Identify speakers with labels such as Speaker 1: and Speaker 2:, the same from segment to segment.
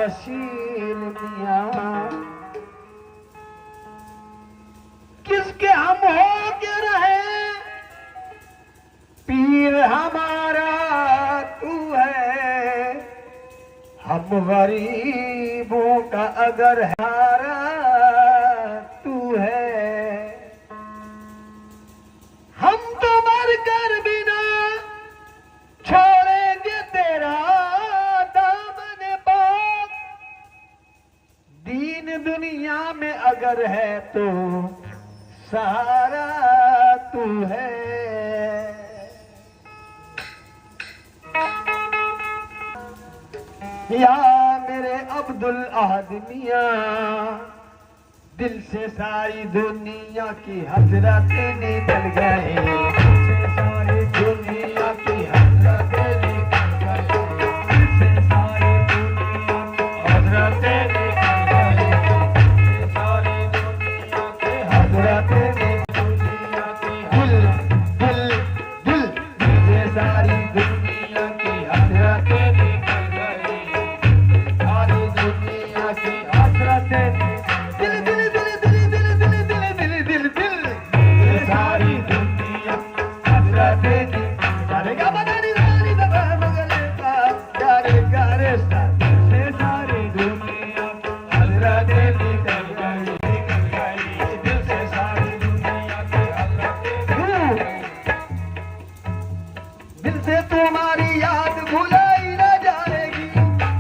Speaker 1: वसील मियां, किसके हम हो के रहे, पीर हमारा तू है, हम गरीबों का अगर हारा तू है, हम तो मर कर बिना छोड़ेंगे तेरा दामन पाक, दीन दुनिया में अगर है तो सहारा तू है। या मेरे अब्दुल अहद मियां, दिल से सारी दुनिया की हसरतें निकल गई, दिल से सारी दुनिया की हसरतें निकल गई, दिल से सारी दुनिया की हसरतें निकल गई, दिल से सारी दुनिया की हसरतें दुनिया की दिल दिल दिल दिल से सारी दुनिया की हसरतें निकल गई, सारी दुनिया की हसरतें दिल दिल सारी दुनिया हसरतें दी, सारे का बदनी सारी दबा मगले का प्यारे गारे से सारी दुनिया हसरतें निकल गई, दिल से सारी दुनिया की हसरतें, दिल से तुम्हारी याद भुलाई न जाएगी,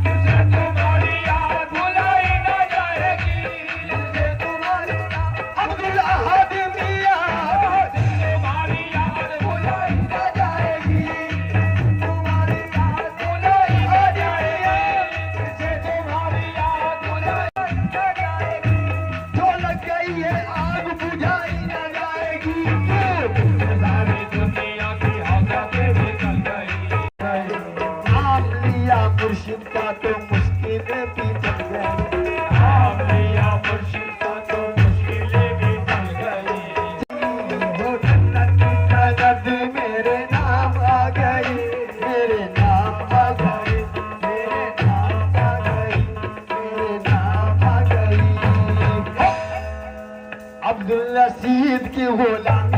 Speaker 1: दिल से तुम्हारी याद भुलाई न जाएगी, दिल से तुम्हारी अब्दुल अहद मियां, तुम्हारी याद भुलाई न जाएगी, तुम्हारी याद भुलाई न जाएगी, दिल से तुम्हारी याद भुलाई न जाएगी, जो लग गई है आग बुझाई न जाएगी, सारी दुनिया की हसरतें निकल गई, नाम लिया मुर्शिद का तो मुश्किलें भी टल गई, नाम लिया मुर्शिद का तो मुश्किलें भी टल गई, वो जन्नत की जन्नत मेरे नाम आ गई, मेरे नाम आ गई, मेरे नाम आ गई, मेरे नाम आ गई। अब्दुल रशीद की गुलामी